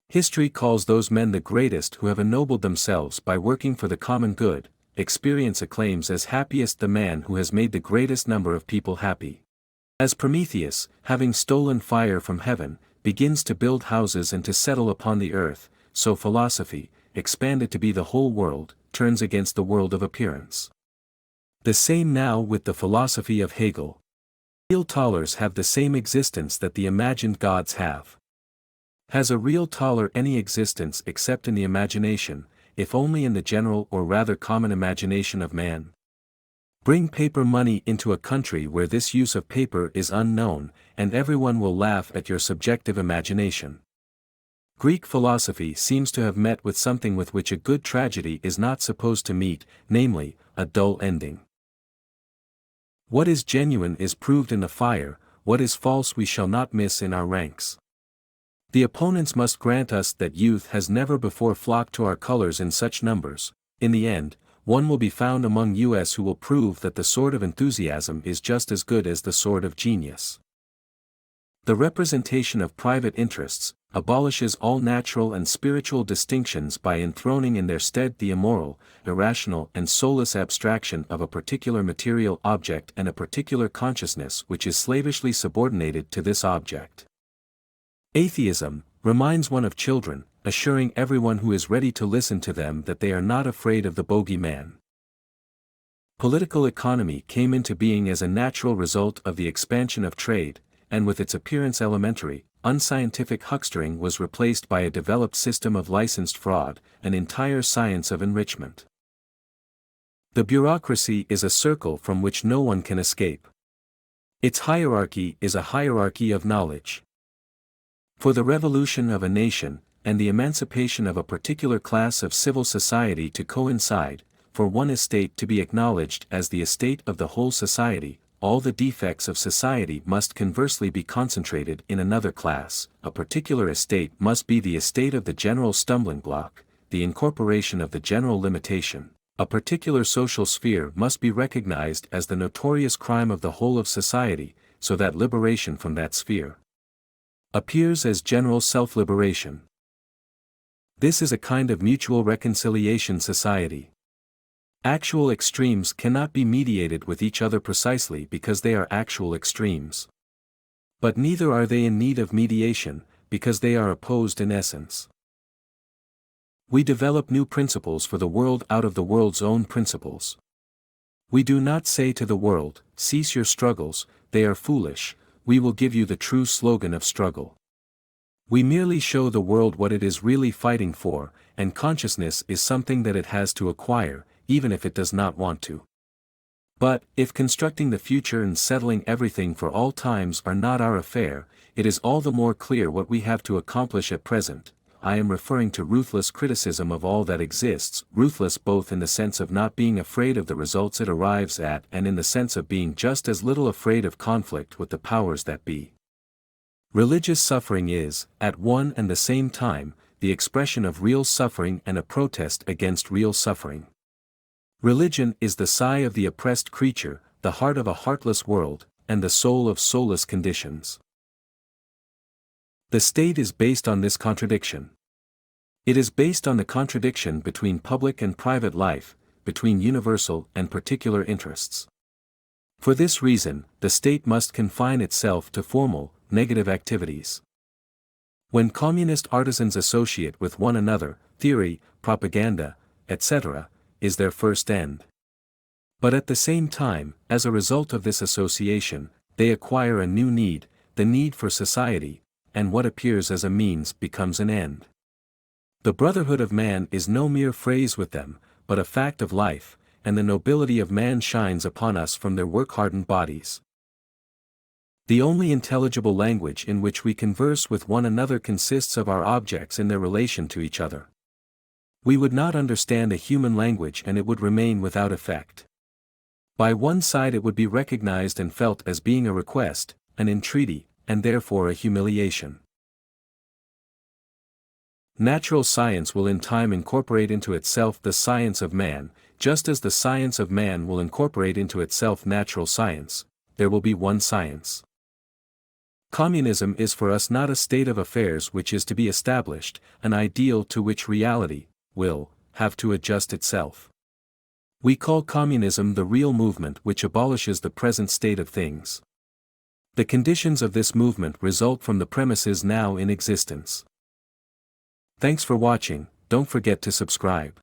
History calls those men the greatest who have ennobled themselves by working for the common good. Experience acclaims as happiest the man who has made the greatest number of people happy. As Prometheus, having stolen fire from heaven, begins to build houses and to settle upon the earth, so philosophy, expanded to be the whole world, turns against the world of appearance. The same now with the philosophy of Hegel. Real thalers have the same existence that the imagined gods have. Has a real thaler any existence except in the imagination, if only in the general or rather common imagination of man? Bring paper money into a country where this use of paper is unknown, and everyone will laugh at your subjective imagination. Greek philosophy seems to have met with something with which a good tragedy is not supposed to meet, namely, a dull ending. What is genuine is proved in the fire, what is false we shall not miss in our ranks. The opponents must grant us that youth has never before flocked to our colors in such numbers. In the end, one will be found among us who will prove that the sword of enthusiasm is just as good as the sword of genius. The representation of private interests abolishes all natural and spiritual distinctions by enthroning in their stead the immoral, irrational and soulless abstraction of a particular material object and a particular consciousness which is slavishly subordinated to this object. Atheism reminds one of children, assuring everyone who is ready to listen to them that they are not afraid of the bogeyman. Political economy came into being as a natural result of the expansion of trade, and with its appearance elementary, unscientific huckstering was replaced by a developed system of licensed fraud, an entire science of enrichment. The bureaucracy is a circle from which no one can escape. Its hierarchy is a hierarchy of knowledge. For the revolution of a nation, and the emancipation of a particular class of civil society to coincide, for one estate to be acknowledged as the estate of the whole society, all the defects of society must conversely be concentrated in another class. A particular estate must be the estate of the general stumbling block, the incorporation of the general limitation. A particular social sphere must be recognized as the notorious crime of the whole of society, so that liberation from that sphere appears as general self-liberation. This is a kind of mutual reconciliation society. Actual extremes cannot be mediated with each other precisely because they are actual extremes. But neither are they in need of mediation, because they are opposed in essence. We develop new principles for the world out of the world's own principles. We do not say to the world, cease your struggles, they are foolish, we will give you the true slogan of struggle. We merely show the world what it is really fighting for, and consciousness is something that it has to acquire, even if it does not want to. But, if constructing the future and settling everything for all times are not our affair, it is all the more clear what we have to accomplish at present. I am referring to ruthless criticism of all that exists, ruthless both in the sense of not being afraid of the results it arrives at and in the sense of being just as little afraid of conflict with the powers that be. Religious suffering is, at one and the same time, the expression of real suffering and a protest against real suffering. Religion is the sigh of the oppressed creature, the heart of a heartless world, and the soul of soulless conditions. The state is based on this contradiction. It is based on the contradiction between public and private life, between universal and particular interests. For this reason, the state must confine itself to formal, negative activities. When communist artisans associate with one another, theory, propaganda, etc., is their first end. But at the same time, as a result of this association, they acquire a new need, the need for society, and what appears as a means becomes an end. The brotherhood of man is no mere phrase with them, but a fact of life, and the nobility of man shines upon us from their work-hardened bodies. The only intelligible language in which we converse with one another consists of our objects in their relation to each other. We would not understand a human language and it would remain without effect. By one side it would be recognized and felt as being a request, an entreaty, and therefore a humiliation. Natural science will in time incorporate into itself the science of man, just as the science of man will incorporate into itself natural science. There will be one science. Communism is for us not a state of affairs which is to be established, an ideal to which reality will have to adjust itself. We call communism the real movement which abolishes the present state of things. The conditions of this movement result from the premises now in existence. Thanks for watching. Don't forget to subscribe.